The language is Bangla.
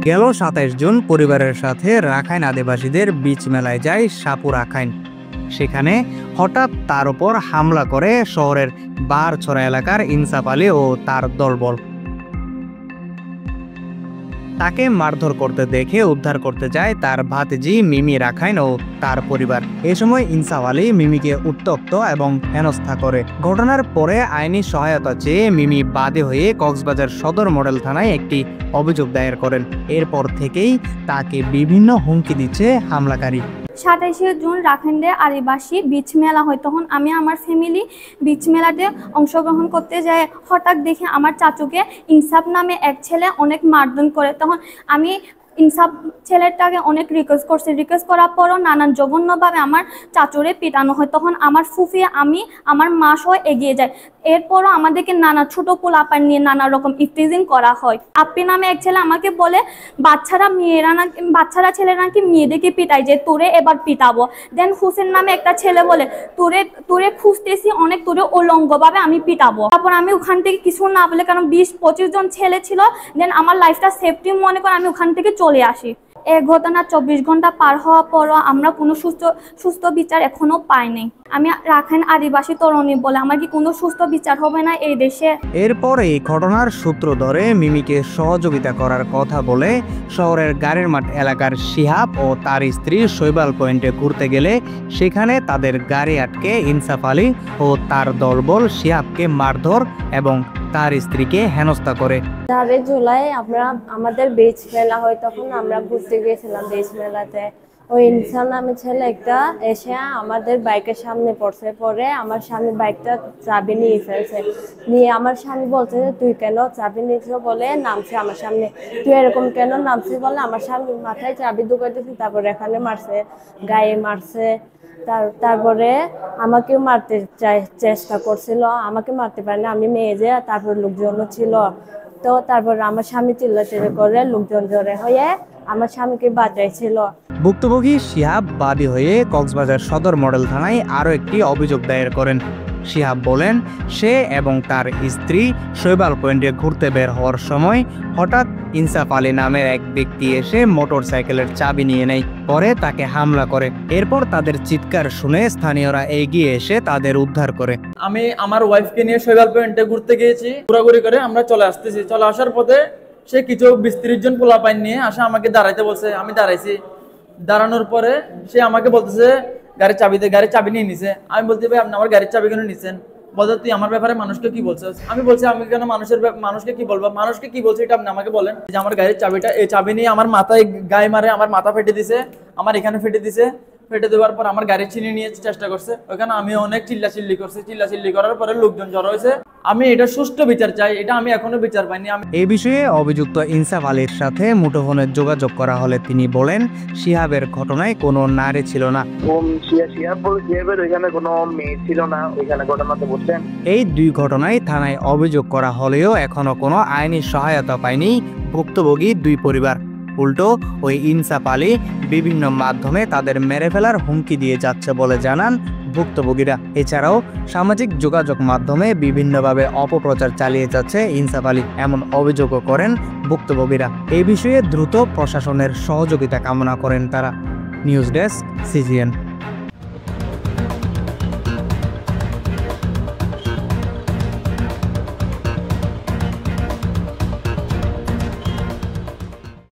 গেল ২৭ জুন পরিবারের সাথে রাখাইন আদিবাসীদের বীজ মেলায় যায় সাপু রাখাইন। সেখানে হঠাৎ তার উপর হামলা করে শহরের বারছড়া এলাকার ইনসাফ আলী ও তার দলবল। তাকে মারধর করতে দেখে উদ্ধার করতে যায় তার ভাতিজি মিমি রাখাইন ও তার পরিবার। এ সময় ইনসাফ আলী মিমিকে উত্ত্যক্ত এবং হেনস্থা করে। ঘটনার পরে আইনি সহায়তা চেয়ে মিমি বাদী হয়ে কক্সবাজার সদর মডেল থানায় একটি অভিযোগ দায়ের করেন। এরপর থেকেই তাকে বিভিন্ন হুমকি দিচ্ছে হামলাকারী। ২৭শে জুন রাখাইনদের আদিবাসী বীজ মেলা হয়, তখন আমি আমার ফ্যামিলি বীজ মেলাতে অংশগ্রহণ করতে যাই। হঠাৎ দেখে আমার চাচুকে ইনসাফ নামে এক ছেলে অনেক মারধর করে। তখন আমি ইনসাফ ছেলেটাকে অনেক রিকোয়েস্ট করছি। রিকোয়েস্ট করার পরও নানান জঘন্যভাবে আমার চাচুরে পিটানো হয়। তখন আমার ফুফি, আমি, আমার মা সহ এগিয়ে যায়। এরপরও আমাদেরকে নানা ছোট পোলাপান নিয়ে নানা রকম ইফটিজিং করা হয়। আপ্পি নামে এক ছেলে আমাকে বলে বাচ্চারা ছেলেরা নাকি মেয়েদেরকে পিটায়, যে তোরে এবার পিটাবো। দেন হুসেন নামে একটা ছেলে বলে তোরে খুঁজতেছি অনেক, তোরে উলঙ্গভাবে আমি পিটাবো। তারপর আমি ওখান থেকে কিছু না বলে, কারণ ২০-২৫ জন ছেলে ছিল, দেন আমার লাইফটা সেফটি মনে করে আমি ওখান থেকে চলে আসি। এই ঘটনা ২৪ ঘন্টা পার হওয়ার পরও আমরা কোনো সুস্থ বিচার এখনো পাইনি। আমি রাখাইন আদিবাসী তরুণী বলে আমার কি কোনো সুস্থ বিচার হবে না এই দেশে? এরপর এই ঘটনার সূত্র ধরে মিমিকে সহযোগিতা করার কথা বলে শহরের গাড়ির মাঠ এলাকার শিহাব ও তার স্ত্রী শৈবাল পয়েন্টে ঘুরতে গেলে সেখানে তাদের গাড়ি আটকে ইনসাফ আলী ও তার দলবল শিহাবকে মারধর এবং তার স্ত্রীকে হেনস্থা করে। ৪ জুলাই আমাদের বীজ মেলা হয়, তখন আমরা ঘুরতে গিয়েছিলাম বীজ মেলাতে। ওই ইনসান নামে ছেলে একটা এসে আমাদের বাইকের সামনে পড়ছে। পরে আমার স্বামী বাইকটা চাবি নিয়ে ফেলছে। নিয়ে আমার স্বামী বলছে যে তুই কেন চাবি নিয়েছ বলে নামছে আমার সামনে। তুই এরকম কেন নামছে বলে আমার স্বামী মাথায় চাবি ঢুকাইতেছে। তারপরে এখানে মারছে, গায়ে মারছে। তারপরে আমাকেও মারতে চেষ্টা করছিল, আমাকে মারতে পারেনি, আমি মেয়ে যে। তারপর লোকজনও ছিল, তো তারপর আমার স্বামী চিল্লাচিল্লি করে লোকজন জড়ো হয়ে আমার স্বামীকে বাঁচাইছিল। ভুক্তভোগী শিহাব বাদী হয়ে কক্সবাজার সদর মডেল থানায় আরও একটি অভিযোগ দায়ের করেন। শিহাব বলেন, সে এবং তার স্ত্রী শৈবাল পয়েন্টে ঘুরতে বের হওয়ার সময় হঠাৎ ইনসাফ আলী নামের এক ব্যক্তি এসে মোটরসাইকেলের চাবি নিয়ে নেয়। পরে তাকে হামলা করে। এরপর তাদের চিৎকার শুনে স্থানীয়রা এগিয়ে এসে তাদের উদ্ধার করে। আমি আমার ওয়াইফকে নিয়ে শৈবাল পয়েন্টে ঘুরতে গিয়েছি। ঘোরাঘুরি করে আমরা চলে আসতেছি। চলে আসার পথে সে কিছু ২০-৩০ জন পোলাপাইন নিয়ে আসে, আমাকে দাঁড়াইতে বলছে। আমি দাঁড়াইছি। দাঁড়ানোর পরে সে আমাকে বলতেছে গাড়ির চাবি নিয়ে নিছে। আমি বলতে ভাই আপনি আমার গাড়ির চাবি কেন নিচ্ছেন? বলতে তুই আমার ব্যাপারে মানুষকে কি বলছিস? আমি বলছি আমি কেন মানুষকে কি বলবো? মানুষকে কি বলছি এটা আপনি আমাকে বলেন। যে আমার গাড়ির চাবিটা, এই চাবি নিয়ে আমার মাথায় গায়ে মারে, আমার মাথা ফেটে দিছে, আমার এখানে ফেটে দিছে। ফেটে দেওয়ার পর আমার গাড়ি ছিনিয়ে নিয়ে চেষ্টা করছে। ওখানে আমি অনেক চিল্লাচিল্লি করছি। চিল্লাচিল্লি করার পরে লোকজন জড়ো হয়েছে। আমি এটা সুষ্ঠু বিচার চাই, এটা আমি এখনো বিচার পাইনি। এই বিষয়ে অভিযুক্ত ইনসাফ আলীর সাথে মুঠোফোনে যোগাযোগ করা হলে তিনি বলেন, শিহাবের ঘটনায় কোনো নারী ছিল না। ওইখানে কোনো মেয়ে ছিল না, ওইখানে ঘটনাতে বলছেন। এই দুই ঘটনায় থানায় অভিযোগ করা হলেও এখনো কোনো আইনি সহায়তা পায়নি ভুক্তভোগী দুই পরিবার। উল্টো ওই ইনসাফ আলী বিভিন্ন মাধ্যমে তাদের মেরে ফেলার হুমকি দিয়ে যাচ্ছে বলে জানান ভুক্তভোগীরা। এছাড়াও সামাজিক যোগাযোগ মাধ্যমে বিভিন্নভাবে অপপ্রচার চালিয়ে যাচ্ছে ইনসাফ আলী, এমন অভিযোগও করেন ভুক্তভোগীরা। এই বিষয়ে দ্রুত প্রশাসনের সহযোগিতা কামনা করেন তারা। News desk, CGN।